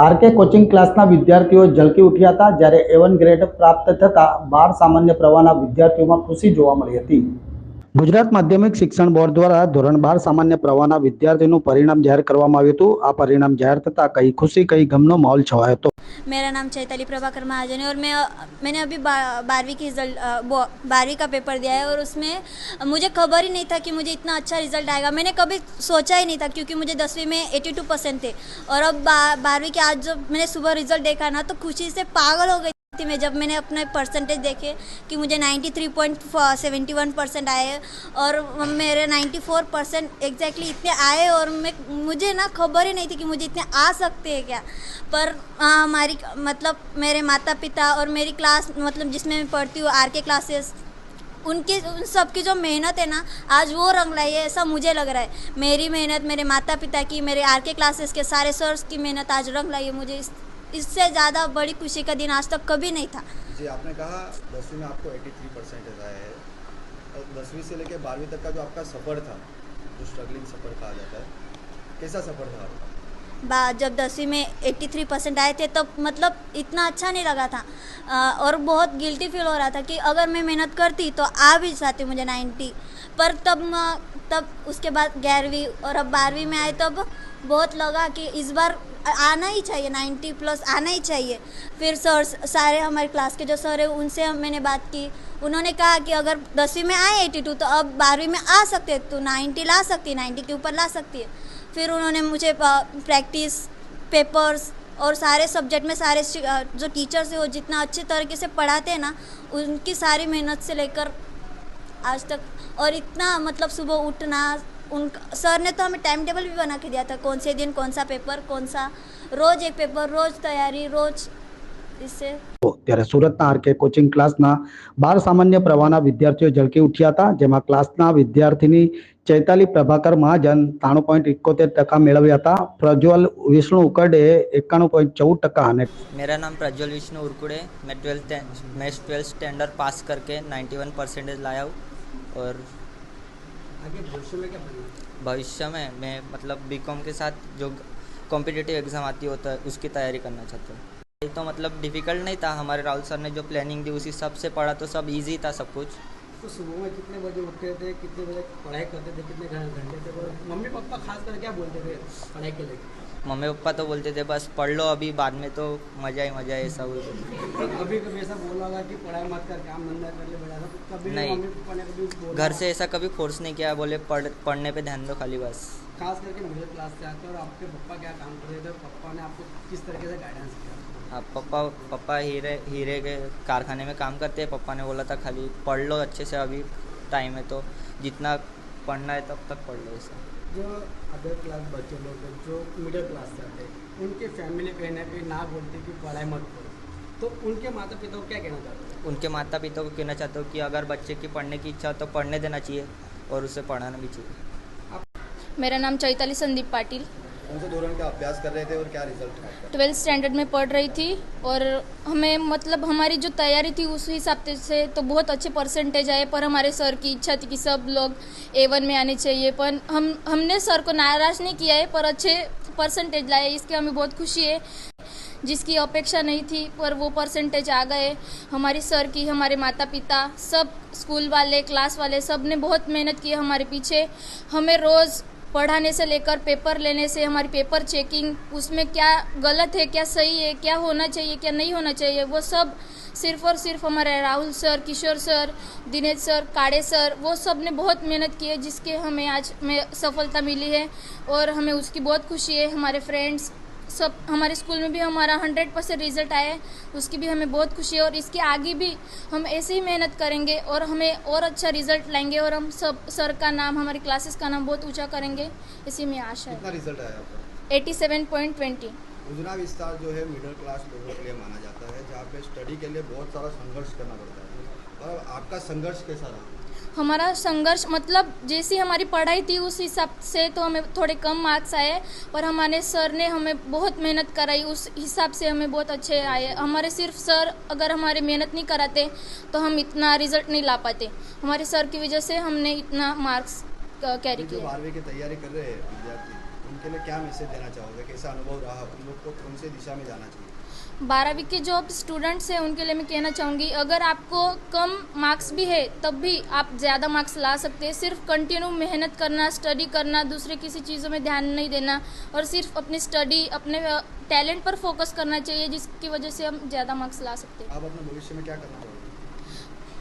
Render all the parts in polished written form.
RK coaching ક્લાસના વિદ્યાર્થીઓ ઝળકી ઉઠ્યા હતા જ્યારે A1 ગ્રેડ પ્રાપ્ત થતા 12 સામાન્ય પ્રવાહના વિદ્યાર્થીઓમાં ખુશી જોવા મળી હતી। ગુજરાત માધ્યમિક શિક્ષણ બોર્ડ દ્વારા ધોરણ 12 સામાન્ય પ્રવાહના વિદ્યાર્થીઓનું પરિણામ જાહેર કરવામાં આવ્યું હતું। આ પરિણામ જાહેર થતાં કઈ ખુशी कई गमનો माहौल छवाया હતો। मेरा नाम चैताली प्रभाकर महाजन है और मैंने अभी 12वीं की रिजल्ट 12वीं का पेपर दिया है और उसमें मुझे खबर ही नहीं था कि मुझे इतना अच्छा रिजल्ट आएगा। मैंने कभी सोचा ही नहीं था क्योंकि मुझे 10वीं में 82% थे और अब 12वीं के आज जब मैंने सुबह रिजल्ट देखा ना तो खुशी से पागल हो गई थी मैं जब मैंने अपने परसेंटेज देखे कि मुझे 93.71% आए और मेरे 94% एग्जैक्टली इतने आए और मुझे ना खबर ही नहीं थी कि मुझे इतने आ सकते हैं क्या। पर हमारी मतलब मेरे माता पिता और मेरी क्लास मतलब जिसमें मैं पढ़ती हूँ आरके क्लासेस उन सब की जो मेहनत है ना आज वो रंग लाई है ऐसा मुझे लग रहा है। मेरी मेहनत मेरे माता पिता की मेरे आरके क्लासेस के सारे सर्स की मेहनत आज रंग लाई है। मुझे इससे ज़्यादा बड़ी खुशी का दिन आज तक कभी नहीं था। जी आपने कहा 10वीं में आपको 83% आया है और 10वीं से लेकर 12वीं तक का जो आपका सफ़र था जो स्ट्रगलिंग सफ़र कहा जाता है कैसा सफ़र था आपका? जब 10वीं में 83% आए थे तब मतलब इतना अच्छा नहीं लगा था और बहुत गिल्टी फील हो रहा था कि अगर मैं मेहनत करती तो आ भी जाती मुझे 90। पर तब उसके बाद 11वीं और अब 12वीं में आए तब बहुत लगा कि इस बार आना ही चाहिए 90 प्लस आना ही चाहिए। फिर सर सारे हमारे क्लास के जो सर है उनसे मैंने बात की। उन्होंने कहा कि अगर 10वीं में आए 82 तो अब 12वीं में आ सकते तो 90 ला सकती 90 के ऊपर ला सकती है। फिर उन्होंने मुझे प्रैक्टिस पेपर्स और सारे सब्जेक्ट में सारे जो टीचर्स है वो जितना अच्छे तरीके से पढ़ाते हैं ना उनकी सारी मेहनत से लेकर आज तक और इतना मतलब सुबह उठना उन सर ने तो हमें टाइम टेबल भी बना के दिया था कौन से दिन कौन सा पेपर कौन सा रोज़ एक पेपर रोज़ तैयारी रोज़ इससे। ત્યારે સુરતના આરકે કોચિંગ ક્લાસના 12 સામાન્ય પ્રવાહના વિદ્યાર્થીઓ ઝળકી ઉઠ્યા હતા જેમાં ક્લાસના વિદ્યાર્થીની ચૈતાલી પ્રભાકર મહાજન 93.71% મેળવ્યા હતા। પ્રજ્વલ વિષ્ણુ ઉકરડે 91.14% અને मेरा नाम प्रज्वल विष्णु उरकुड़े मैं 12th स्टैंडर्ड पास करके 91% लाया हूँ और आगे भविष्य में क्या प्लान? भविष्य में मैं मतलब बीकॉम के साथ जो कॉम्पिटिटिव एग्ज़ाम आती होता है उसकी तैयारी करना चाहता हूँ। ये तो मतलब डिफ़िकल्ट नहीं था, हमारे राहुल सर ने जो प्लानिंग दी उसी सब से पढ़ा तो सब इजी था सब कुछ। तो सुबह में कितने बजे उठते थे कितने बजे पढ़ाई करते थे कितने घंटे थे और मम्मी पापा खास कर क्या बोलते थे पढ़ाई के लिए? मम्मी पापा तो बोलते थे बस पढ़ लो अभी बाद में तो मज़ा ही मज़ा है ऐसा हुआ। कभी कभी ऐसा बोला होगा कि पढ़ाई मत कर काम धंधा कर ले बड़ा कभी नहीं। मम्मी पापा ने कभी बोला? घर से ऐसा कभी फोर्स नहीं किया, बोले पढ़ने पे ध्यान दो खाली बस। खास करके मिडिल क्लास से आते और आपके पप्पा क्या काम करते थे पप्पा ने आपको किस तरीके से गाइडेंस किया? हाँ पापा हीरे के कारखाने में काम करते हैं। पापा ने बोला था खाली पढ़ लो अच्छे से अभी टाइम है तो जितना पढ़ना है तब तक पढ़ लो ऐसा। जो अदर क्लास बच्चे लोग हैं जो मिडिल क्लास से आते हैं उनके फैमिली कहीं ना कहीं ना बोलते कि पढ़ाई मत करो तो उनके माता पिता को क्या कहना चाहते हैं? उनके माता पिता को कहना चाहता हूँ कि अगर बच्चे की पढ़ने की इच्छा हो तो पढ़ने देना चाहिए और उसे पढ़ाना भी चाहिए। मेरा नाम चैताली संदीप पाटिल कौन से दौरान का अभ्यास कर रहे थे और क्या रिजल्ट था आपका? 12th स्टैंडर्ड में पढ़ रही थी और हमें मतलब हमारी जो तैयारी थी उस हिसाब से तो बहुत अच्छे परसेंटेज आए पर हमारे सर की इच्छा थी कि सब लोग A1 में आने चाहिए पर हमने सर को नाराज़ नहीं किया है पर अच्छे परसेंटेज लाए इसकी हमें बहुत खुशी है। जिसकी अपेक्षा नहीं थी पर वो परसेंटेज आ गए। हमारी सर की हमारे माता पिता सब स्कूल वाले क्लास वाले सब ने बहुत मेहनत की हमारे पीछे। हमें रोज़ पढ़ाने से लेकर पेपर लेने से हमारी पेपर चेकिंग उसमें क्या गलत है क्या सही है क्या होना चाहिए क्या नहीं होना चाहिए वो सब सिर्फ और सिर्फ हमारे राहुल सर किशोर सर दिनेश सर काड़े सर वो सब ने बहुत मेहनत की है जिसके हमें आज में सफलता मिली है और हमें उसकी बहुत खुशी है। हमारे फ्रेंड्स सब हमारे स्कूल में भी हमारा 100% रिजल्ट आया है उसकी भी हमें बहुत खुशी है और इसके आगे भी हम ऐसे ही मेहनत करेंगे और हमें और अच्छा रिजल्ट लाएंगे और हम सब सर का नाम हमारी क्लासेस का नाम बहुत ऊंचा करेंगे इसी में आशा है। कितना रिजल्ट आया आपका? 87.20। उजना विस्तार जो है मिडिल क्लास लोगों के लिए माना जाता है जहाँ पे स्टडी के लिए बहुत सारा संघर्ष करना पड़ता है और आपका संघर्ष कैसा रहा? हमारा संघर्ष मतलब जैसी हमारी पढ़ाई थी उस हिसाब से तो हमें थोड़े कम मार्क्स आए पर हमारे सर ने हमें बहुत मेहनत कराई उस हिसाब से हमें बहुत अच्छे आए। हमारे सिर्फ सर अगर हमारे मेहनत नहीं कराते तो हम इतना रिजल्ट नहीं ला पाते। हमारे सर की वजह से हमने इतना मार्क्स कैरी किया। 12वीं की तैयारी कर रहे हैं विद्यार्थी उनके लिए क्या मैसेज देना चाहोगे, कैसा अनुभव रहा, उन लोग को कौन सी दिशा में जाना चाहिए? 12वीं के जो स्टूडेंट्स हैं उनके लिए मैं कहना चाहूँगी, अगर आपको कम मार्क्स भी है तब भी आप ज़्यादा मार्क्स ला सकते हैं। सिर्फ कंटिन्यू मेहनत करना, स्टडी करना, दूसरे किसी चीज़ों में ध्यान नहीं देना और सिर्फ अपनी स्टडी, अपने टैलेंट पर फोकस करना चाहिए, जिसकी वजह से हम ज़्यादा मार्क्स ला सकते हैं। आप अपने भविष्य में क्या करना चाहोगे?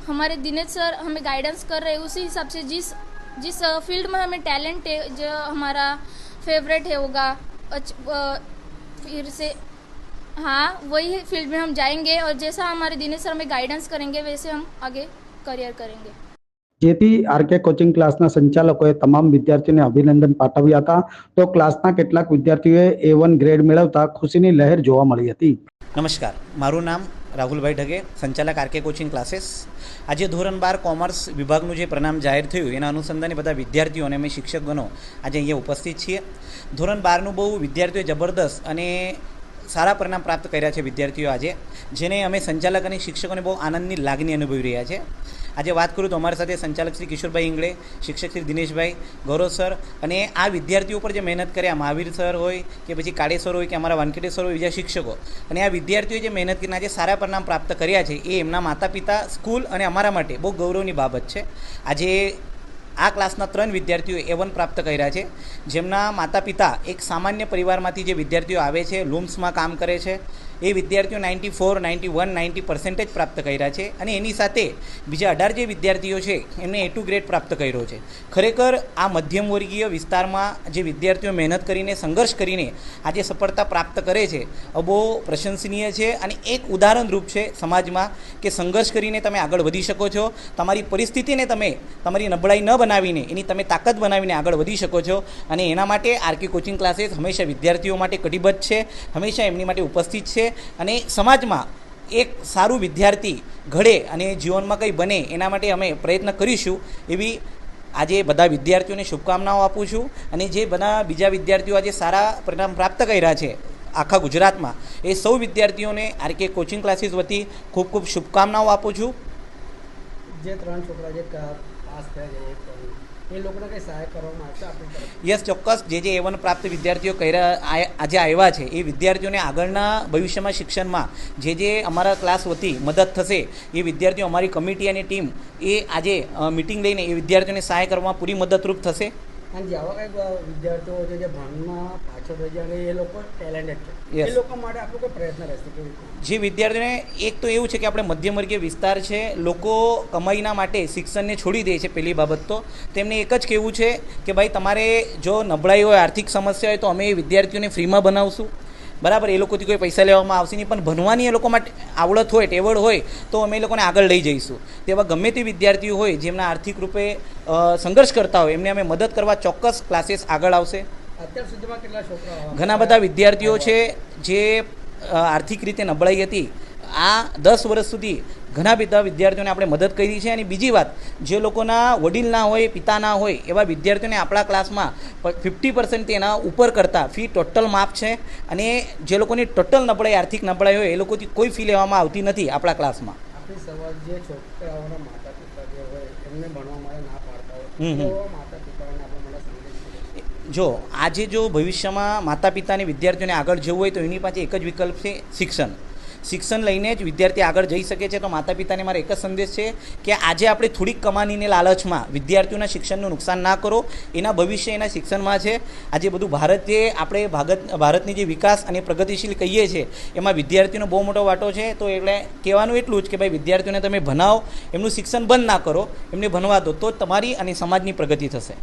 हमारे दिनेश सर हमें गाइडेंस कर रहे हैं, उसी हिसाब से जिस फील्ड में हमें टैलेंट है, जो हमारा फेवरेट है होगा, फिर से हाँ वही फील्ड में हम जाएंगे और जैसा हमारे दिनेश सर हमें गाइडेंस करेंगे वैसे हम आगे करियर करेंगे। જેથી આરકે કોચિંગ ક્લાસના સંચાલકોએ તમામ વિદ્યાર્થીઓને અભિનંદન પાઠવ્યા હતા. તો ક્લાસના કેટલાક વિદ્યાર્થીઓએ A1 ગ્રેડ મેળવતા ખુશીની લહેર જોવા મળી હતી. નમસ્કાર, મારું નામ રાહુલભાઈ ઢગે, સંચાલક આરકે કોચિંગ ક્લાસીસ. આજે ધોરણ 12 કોમર્સ વિભાગનું જે પરિણામ જાહેર થયું એના અનુસંધાને બધા વિદ્યાર્થીઓ અને અમે શિક્ષકગણો આજે અહીંયા ઉપસ્થિત છીએ. ધોરણ 12નું બહુ વિદ્યાર્થીઓએ જબરદસ્ત અને સારા પરિણામ પ્રાપ્ત કર્યા છે વિદ્યાર્થીઓ આજે, જેને અમે સંચાલક અને શિક્ષકોને બહુ આનંદની લાગણી અનુભવી રહ્યા છે. આજે વાત કરું તો અમારી સાથે સંચાલક શ્રી કિશોરભાઈ ઇંગળે, શિક્ષક શ્રી દિનેશભાઈ, ગૌરવ સર અને આ વિદ્યાર્થીઓ પર જે મહેનત કર્યા, મહાવીર સર હોય કે પછી કાળેશ્વર હોય કે અમારા વાનકેટેશ્વર હોય, બીજા શિક્ષકો, અને આ વિદ્યાર્થીઓએ જે મહેનત કરીને આજે સારા પરિણામ પ્રાપ્ત કર્યા છે એ એમના માતા પિતા, સ્કૂલ અને અમારા માટે બહુ ગૌરવની બાબત છે. આજે આ ક્લાસના 3 વિદ્યાર્થીઓ A1 પ્રાપ્ત કર્યા છે, જેમના માતા પિતા એક સામાન્ય પરિવારમાંથી જે વિદ્યાર્થીઓ આવે છે, લૂમ્સમાં કામ કરે છે, એ વિદ્યાર્થીઓ 94, 91, 90% પ્રાપ્ત કર્યા છે. અને એની સાથે બીજા 18 જે વિદ્યાર્થીઓ છે એમને A2 ગ્રેડ પ્રાપ્ત કર્યો છે. ખરેખર આ મધ્યમ વર્ગીય વિસ્તારમાં જે વિદ્યાર્થીઓ મહેનત કરીને, સંઘર્ષ કરીને આજે સફળતા પ્રાપ્ત કરે છે એ બહુ પ્રશંસનીય છે અને એક ઉદાહરણરૂપ છે સમાજમાં કે સંઘર્ષ કરીને તમે આગળ વધી શકો છો. તમારી પરિસ્થિતિને તમે તમારી નબળાઈ ન બનાવીને એની તમે તાકાત બનાવીને આગળ વધી શકો છો. અને એના માટે આરકે કોચિંગ ક્લાસીસ હંમેશા વિદ્યાર્થીઓ માટે કટિબદ્ધ છે, હંમેશા એમની માટે ઉપસ્થિત છે અને સમાજમાં એક સારું વિદ્યાર્થી ઘડે અને જીવનમાં કંઈ બને એના માટે અમે પ્રયત્ન કરીશું એવી આજે બધા વિદ્યાર્થીઓને શુભકામનાઓ આપું છું. અને જે બધા બીજા વિદ્યાર્થીઓ આજે સારા પરિણામ પ્રાપ્ત કર્યા છે આખા ગુજરાતમાં, એ સૌ વિદ્યાર્થીઓને આરકે કોચિંગ ક્લાસીસ વતી ખૂબ ખૂબ શુભકામનાઓ આપું છું. જે 3 છોકરા જે પાસ થયા છે એ લોકોને કંઈ સહાય કરવામાં આવશે આપણી તરફ? યસ, ચોક્કસ. જે A1 પ્રાપ્ત વિદ્યાર્થીઓ આજે આવ્યા છે એ વિદ્યાર્થીઓને આગળના ભવિષ્યમાં શિક્ષણમાં જે અમારા ક્લાસ વતી મદદ થશે એ વિદ્યાર્થીઓ, અમારી કમિટી અને ટીમ એ આજે મિટિંગ લઈને એ વિદ્યાર્થીઓને સહાય કરવામાં પૂરી મદદરૂપ થશે. અને જે આવા કંઈક વિદ્યાર્થીઓ છે જે ભણમાં પાછળ રહી જાય અને એ લોકો ટેલેન્ટેડ છે, Yes. એ લોકો માટે આપણો કોઈ પ્રયત્ન રહેશે કેવી રીતે? જે વિદ્યાર્થીઓને એક તો એવું છે કે આપણે મધ્યમવર્ગીય વિસ્તાર છે, લોકો કમાઈના માટે શિક્ષણને છોડી દે છે. પહેલી બાબત તો તેમને એક જ કહેવું છે કે ભાઈ તમારે જો નબળાઈ હોય, આર્થિક સમસ્યા હોય તો અમે એ વિદ્યાર્થીઓને ફ્રીમાં બનાવશું. બરાબર, એ લોકોથી કોઈ પૈસા લેવામાં આવશે નહીં, પણ ભણવાની એ લોકો માટે આવડત હોય, ટેવડ હોય તો અમે એ લોકોને આગળ લઈ જઈશું. તેવા ગમે તે વિદ્યાર્થીઓ હોય જેમના આર્થિક રૂપે સંઘર્ષ કરતા હોય એમને અમે મદદ કરવા ચોક્કસ ક્લાસીસ આગળ આવશે. અત્યાર સુધીમાં કેટલા છોકરા? ઘણા બધા વિદ્યાર્થીઓ છે જે આર્થિક રીતે નબળાઈ હતી, આ 10 વર્ષ સુધી ઘણા બધા વિદ્યાર્થીઓને આપણે મદદ કરી છે. અને બીજી વાત, જે લોકોના વડીલ ના હોય, પિતા ના હોય એવા વિદ્યાર્થીઓને આપણા ક્લાસમાં 50% એના ઉપર કરતાં ફી ટોટલ માફ છે. અને જે લોકોની ટોટલ નબળાઈ, આર્થિક નબળાઈ હોય એ લોકોથી કોઈ ફી લેવામાં આવતી નથી આપણા ક્લાસમાં. આપણી સવાલ જે છોકરાઓના માતા પિતા જે હોય એમને ભણવા માટે ના પાડતા હમ હમ. હોય તો માતા પિતાઓને આપણે મને સંદેશ છે. જો આજે જો ભવિષ્યમાં માતા પિતાને વિદ્યાર્થીઓને આગળ જવું હોય તો એની પાસે એક જ વિકલ્પ છે, શિક્ષણ. શિક્ષણ લઈને જ વિદ્યાર્થી આગળ જઈ શકે છે. તો માતા પિતાને મારો એક જ સંદેશ છે કે આજે આપણે થોડીક કમાનીને લાલચમાં વિદ્યાર્થીઓના શિક્ષણનું નુકસાન ના કરો. એના ભવિષ્ય એના શિક્ષણમાં છે. આજે બધું ભારત જે આપણે ભારતની જે વિકાસ અને પ્રગતિશીલ કહીએ છીએ એમાં વિદ્યાર્થીઓનો બહુ મોટો વાટો છે. તો એટલે કહેવાનું એટલું જ કે ભાઈ વિદ્યાર્થીઓને તમે ભણાવો, એમનું શિક્ષણ બંધ ના કરો, એમને ભણવા દો, તો તમારી અને સમાજની પ્રગતિ થશે.